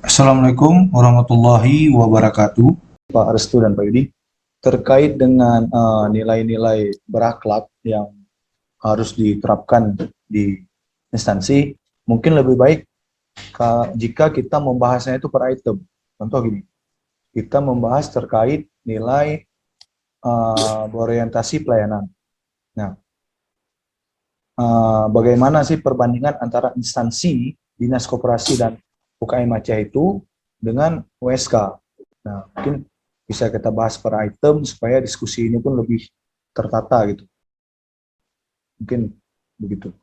Assalamualaikum warahmatullahi wabarakatuh. Pak Restu dan Pak Yudi, terkait dengan nilai-nilai berakhlak yang harus diterapkan di instansi, mungkin lebih baik jika kita membahasnya itu per item. Contoh gini, kita membahas terkait nilai berorientasi pelayanan. Nah, bagaimana sih perbandingan antara instansi Dinas Koperasi dan UKM Aceh itu dengan USK? Nah, mungkin bisa kita bahas per item supaya diskusi ini pun lebih tertata gitu. Mungkin begitu.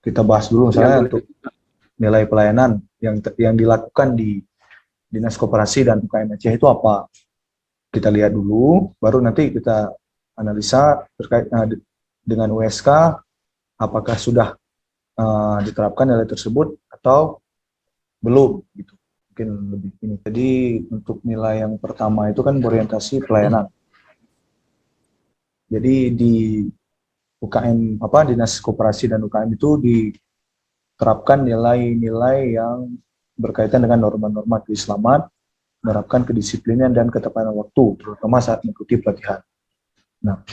Kita bahas dulu misalnya untuk nilai pelayanan yang dilakukan di Dinas Koperasi dan UKM Aceh itu apa? Kita lihat dulu, baru nanti kita analisa terkait dengan USK, apakah sudah diterapkan nilai tersebut atau belum gitu. Mungkin lebih ini. Jadi untuk nilai yang pertama itu kan orientasi pelayanan. Jadi di UKM Dinas Koperasi dan UKM itu diterapkan nilai-nilai yang berkaitan dengan norma-norma keislaman, menerapkan kedisiplinan dan ketepatan waktu, terutama saat mengikuti pelatihan. Nah,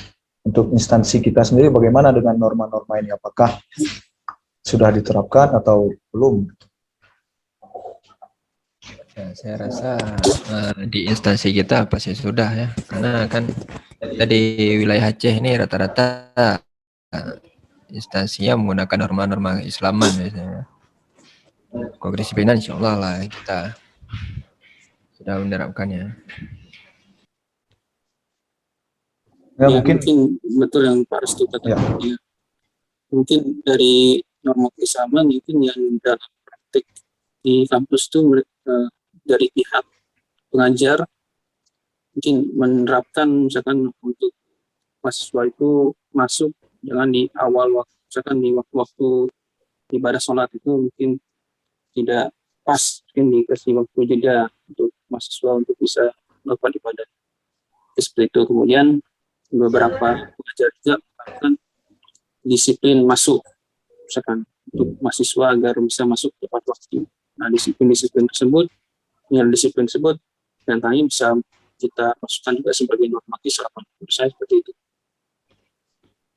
untuk instansi kita sendiri bagaimana dengan norma-norma ini? Apakah sudah diterapkan atau belum? Ya, saya rasa di instansi kita pasti sudah ya, karena kan kita di wilayah Aceh ini rata-rata instansinya menggunakan norma-norma keislaman biasanya. Kedisiplinan insya Allah lah kita sudah menerapkannya. Ya, mungkin betul yang Pak Restu katakan. Ya. Mungkin dari norma keislaman mungkin yang dalam praktik di kampus itu dari pihak pengajar mungkin menerapkan misalkan untuk mahasiswa itu masuk jangan di awal waktu, misalkan di waktu-waktu ibadah sholat itu mungkin tidak pas, mungkin dikasih waktu jeda untuk mahasiswa untuk bisa melakukan ibadah. Seperti itu. Kemudian beberapa pengajar juga melakukan disiplin masuk, misalkan untuk mahasiswa agar bisa masuk tepat waktu. Nah, disiplin tersebut, disiplin tersebut, dan tanya bisa kita masukkan juga sebagai norma keislaman. Menurut saya seperti itu.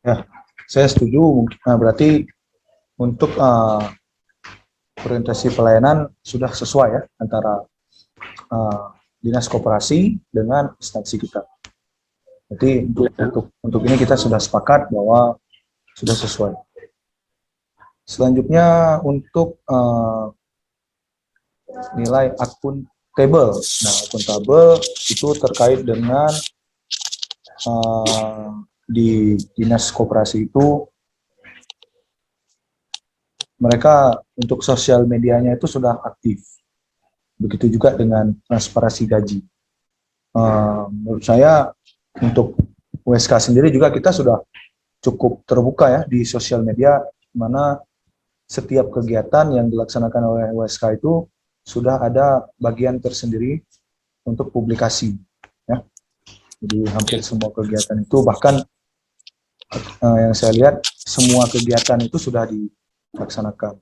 Ya, saya setuju. Nah, berarti untuk orientasi pelayanan sudah sesuai ya antara Dinas Koperasi dengan instansi kita. Jadi untuk ini kita sudah sepakat bahwa sudah sesuai. Selanjutnya untuk nilai akuntabel. Nah, akuntabel itu terkait dengan di Dinas Koperasi itu mereka untuk sosial medianya itu sudah aktif. Begitu juga dengan transparansi gaji. Menurut saya untuk USK sendiri juga kita sudah cukup terbuka ya di sosial media, mana setiap kegiatan yang dilaksanakan oleh USK itu sudah ada bagian tersendiri untuk publikasi. Ya. Jadi hampir semua kegiatan itu, bahkan yang saya lihat semua kegiatan itu sudah dilaksanakan,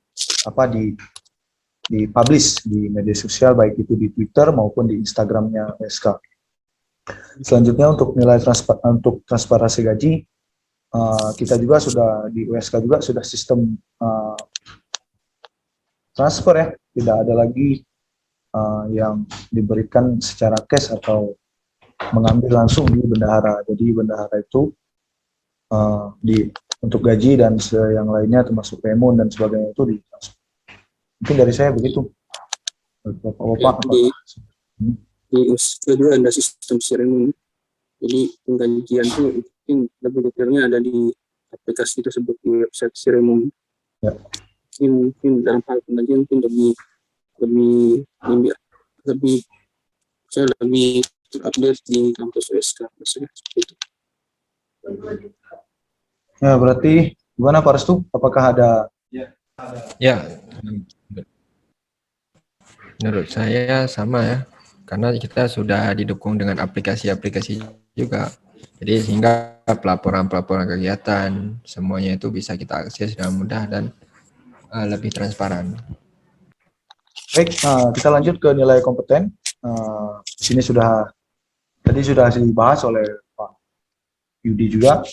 dipublish di media sosial, baik itu di Twitter maupun di Instagramnya USK. Selanjutnya untuk nilai untuk transparansi gaji, kita juga sudah di USK juga sudah sistem transfer ya, tidak ada lagi yang diberikan secara cash atau mengambil langsung di bendahara. Jadi bendahara itu untuk gaji dan yang lainnya termasuk remun dan sebagainya itu ditransfer. Mungkin dari saya begitu. Bapak-bapak. Di USK juga ada sistem remun. Jadi penggajian itu mungkin lebih detailnya ada di aplikasi tersebut di website Siremum. Ya. Mungkin dalam hal penggajian mungkin lebih terupdate di kampus USK seperti itu. Ya, berarti gimana Pak Restu? Apakah ada? Ya, menurut saya sama ya, karena kita sudah didukung dengan aplikasi-aplikasi juga. Jadi sehingga pelaporan kegiatan semuanya itu bisa kita akses dengan mudah dan lebih transparan. Baik, kita lanjut ke nilai kompeten. Di sini tadi sudah dibahas oleh Pak Yudi juga.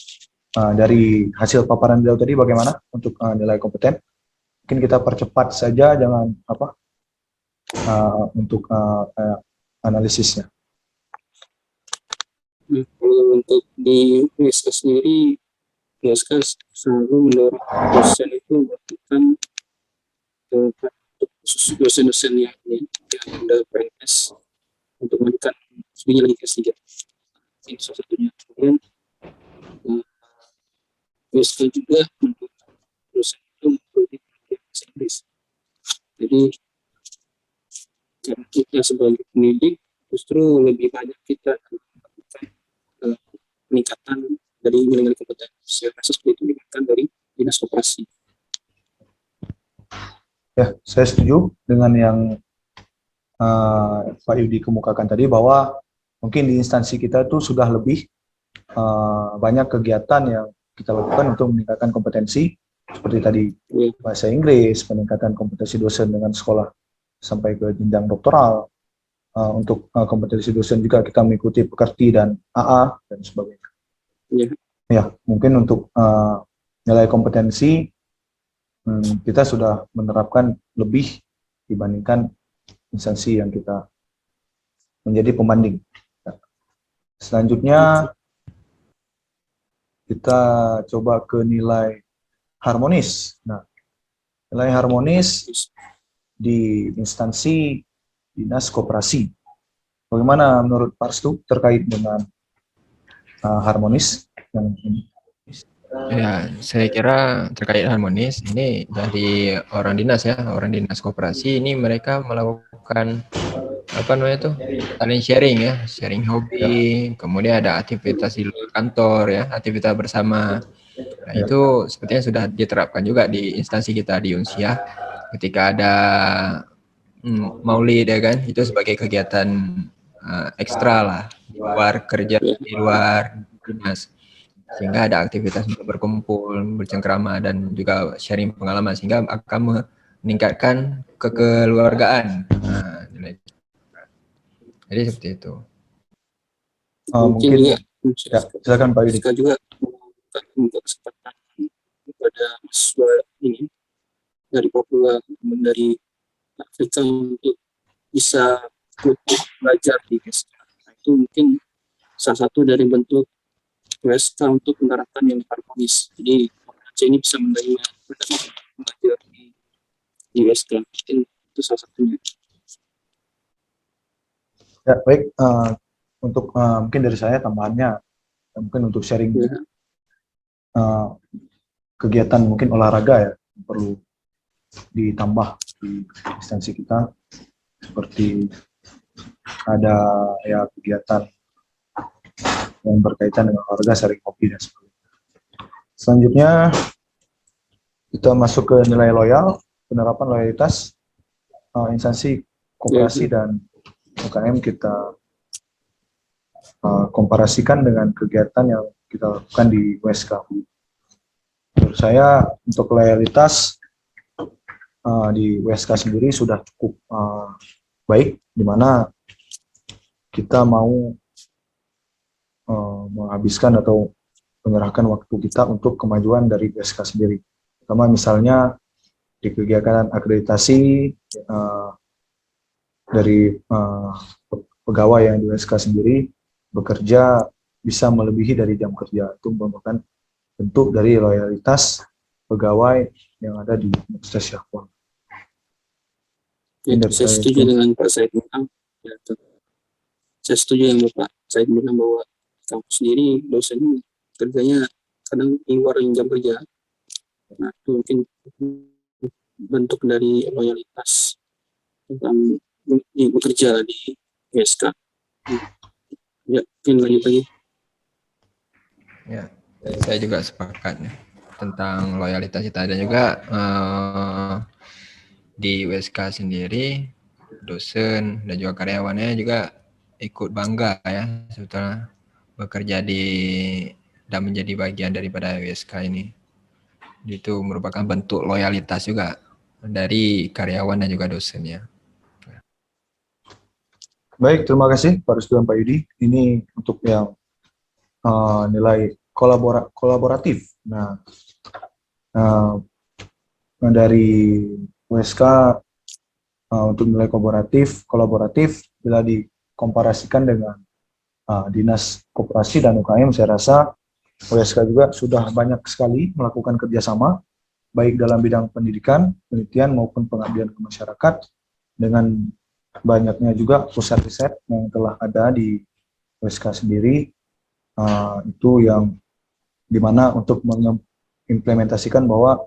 Dari hasil paparan beliau tadi bagaimana untuk nilai kompeten? Mungkin kita percepat saja, jangan untuk analisisnya. Kalau untuk di USK sendiri, USK selalu mendorong dosen itu melakukan khusus dosen-dosen yang ada PNS untuk menekan sebenarnya lagi S3. Ini salah satunya. Kemudian USK juga mendorong dosen itu memperoleh bahasa Inggris. Jadi kita sebagai pendidik justru lebih banyak kita melakukan peningkatan dari nilai kompetensi seperti itu meningkatkan dari dinas koperasi. Ya, saya setuju dengan yang Pak Yudi kemukakan tadi, bahwa mungkin di instansi kita itu sudah lebih banyak kegiatan yang kita lakukan untuk meningkatkan kompetensi, seperti tadi bahasa Inggris, peningkatan kompetensi dosen dengan sekolah sampai ke jenjang doktoral. Untuk kompetensi dosen juga kita mengikuti pekerti dan AA dan sebagainya. Ya, mungkin untuk nilai kompetensi kita sudah menerapkan lebih dibandingkan instansi yang kita menjadi pembanding. Selanjutnya kita coba ke nilai harmonis. Nah, nilai harmonis di instansi dinas koperasi. Bagaimana menurut Pak Restu terkait dengan harmonis yang ini? Ya, saya kira terkait harmonis ini dari orang dinas koperasi ini mereka melakukan saling sharing ya, sharing hobi, kemudian ada aktivitas di luar kantor ya, aktivitas bersama. Nah, itu sepertinya sudah diterapkan juga di instansi kita di Unsia ketika ada maulid ya kan, itu sebagai kegiatan ekstra lah di luar kerja, di luar dinas, sehingga ada aktivitas untuk berkumpul, bercengkrama dan juga sharing pengalaman sehingga akan meningkatkan kekeluargaan. Jadi seperti itu. Mungkin juga ya, silakan Pak Yudi. Kita juga membuka kesempatan kepada mahasiswa ini dari Papua dan dari Afrika untuk bisa belajar di USK. Nah, itu mungkin salah satu dari bentuk USK untuk menerapkan yang harmonis. Jadi Aceh ini bisa menerima belajar di USK. Mungkin itu salah satunya. Ya, baik. Untuk mungkin dari saya tambahannya, mungkin untuk sharing kegiatan mungkin olahraga ya yang perlu ditambah di instansi kita, seperti ada ya kegiatan yang berkaitan dengan olahraga, sharing hobi dan sebagainya. Selanjutnya kita masuk ke nilai loyal, penerapan loyalitas instansi koperasi dan UKM kita komparasikan dengan kegiatan yang kita lakukan di USK. Menurut saya untuk loyalitas di USK sendiri sudah cukup baik, di mana kita mau menghabiskan atau menyerahkan waktu kita untuk kemajuan dari USK sendiri. Pertama misalnya di kegiatan akreditasi dari pegawai yang di USK sendiri bekerja bisa melebihi dari jam kerja. Itu merupakan bentuk dari loyalitas pegawai yang ada di Universitas Syahkuan. Saya setuju dengan Pak Said Minang. Saya setuju dengan Pak Said Minang bahwa kampus sendiri dosen kerjanya kadang di luar jam kerja. Nah, itu mungkin bentuk dari loyalitas tentang bekerja di USK. Ya, mungkin lanjut lagi. Ya, saya juga sepakat ya, tentang loyalitas kita, dan juga di USK sendiri dosen dan juga karyawannya juga ikut bangga ya sebetulnya bekerja di dan menjadi bagian daripada USK ini. Itu merupakan bentuk loyalitas juga dari karyawan dan juga dosennya. Baik, terima kasih Pak Restu dan Pak Yudi. Ini untuk yang nilai kolaboratif. Nah, uh, dari USK untuk nilai kolaboratif bila dikomparasikan dengan Dinas Koperasi dan UKM, saya rasa USK juga sudah banyak sekali melakukan kerjasama, baik dalam bidang pendidikan, penelitian, maupun pengabdian ke masyarakat, dengan banyaknya juga pusat riset yang telah ada di USK sendiri, itu yang dimana untuk mengimplementasikan bahwa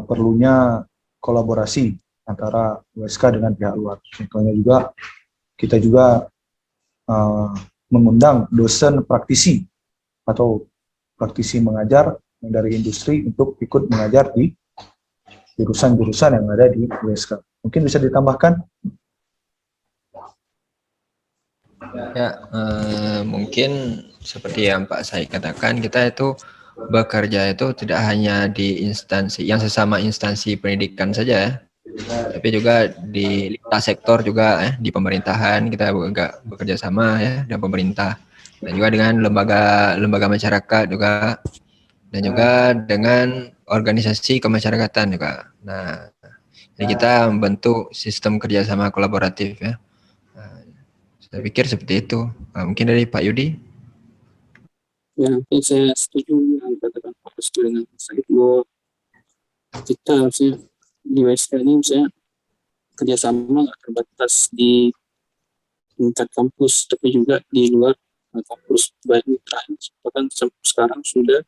perlunya kolaborasi antara USK dengan pihak luar. Contohnya juga, kita juga mengundang dosen praktisi atau praktisi mengajar dari industri untuk ikut mengajar di jurusan-jurusan yang ada di USK. Mungkin bisa ditambahkan? Ya, mungkin seperti yang Pak Said katakan, kita itu bekerja itu tidak hanya di instansi yang sesama instansi pendidikan saja ya, tapi juga di lintas sektor juga di pemerintahan kita juga bekerja sama ya dengan pemerintah, dan juga dengan lembaga masyarakat juga, dan juga dengan organisasi kemasyarakatan juga. Nah, jadi kita membentuk sistem kerjasama kolaboratif ya. Saya pikir seperti itu. Mungkin dari Pak Yudi? Ya, mungkin saya setuju yang katakan Pak Restu dengan saya bahwa kita harusnya di USK ini misalnya kerjasama nggak terbatas di tingkat kampus, tapi juga di luar kampus, baik mitra. Bahkan sekarang sudah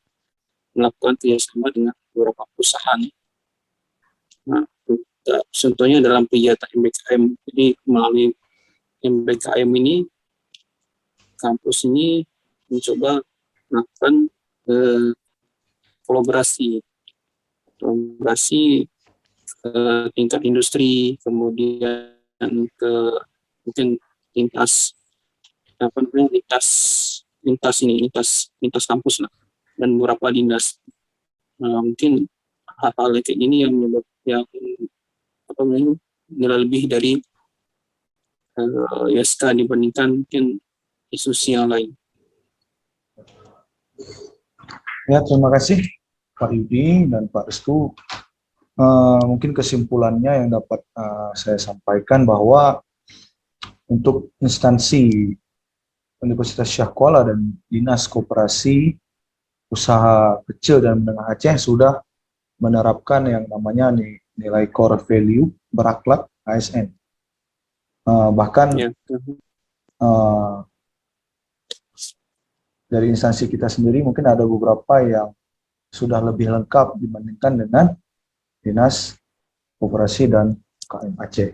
melakukan kerjasama dengan beberapa perusahaan. Nah, contohnya dalam kegiatan MBKM. Jadi melalui MBKM ini, kampus ini mencoba melakukan kolaborasi ke tingkat industri, kemudian ke mungkin lintas kampus lah, dan beberapa dinas. Mungkin hal-hal kayak gini yang nilai lebih dari USK dibandingkan mungkin institusi yang lain. Ya, terima kasih Pak Yudi dan Pak Restu. Mungkin kesimpulannya yang dapat saya sampaikan bahwa untuk instansi Universitas Syah Kuala dan Dinas Koperasi Usaha Kecil dan Menengah Aceh sudah menerapkan yang namanya nilai core value berakhlak ASN. Bahkan dari instansi kita sendiri mungkin ada beberapa yang sudah lebih lengkap dibandingkan dengan Dinas Koperasi dan UKM Aceh.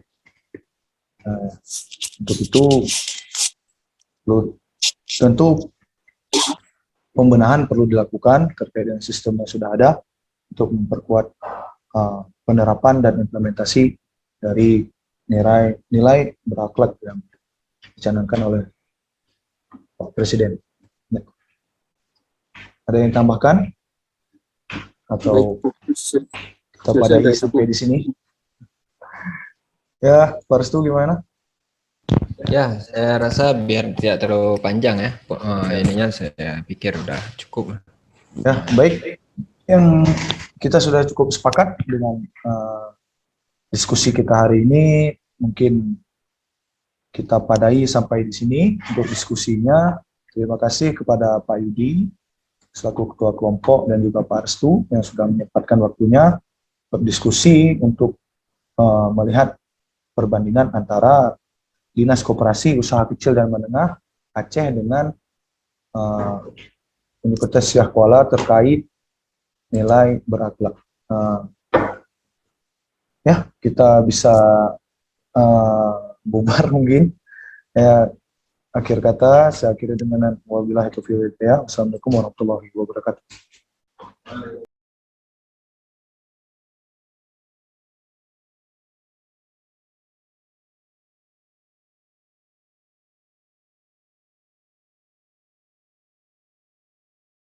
Untuk itu tentu pembenahan perlu dilakukan terkait dengan sistem yang sudah ada untuk memperkuat penerapan dan implementasi dari nilai berakhlak yang dicanangkan oleh Pak Presiden. Ada yang tambahkan? Atau kita padai sampai di sini? Ya, Pak Restu gimana? Ya, saya rasa biar tidak terlalu panjang ya, ininya saya pikir udah cukup. Ya, baik. Yang kita sudah cukup sepakat dengan diskusi kita hari ini, mungkin kita padai sampai di sini untuk diskusinya. Terima kasih kepada Pak Yudi selaku Ketua Kelompok dan juga Pak Restu yang sudah menyempatkan waktunya berdiskusi untuk melihat perbandingan antara Dinas Koperasi Usaha Kecil dan Menengah Aceh dengan Universitas Syah Kuala terkait nilai berakhlak. Ya, kita bisa bubar mungkin. Akhir kata, saya akhiri dengan wabillahi taufiq wal hidayah. Wassalamualaikum warahmatullahi wabarakatuh.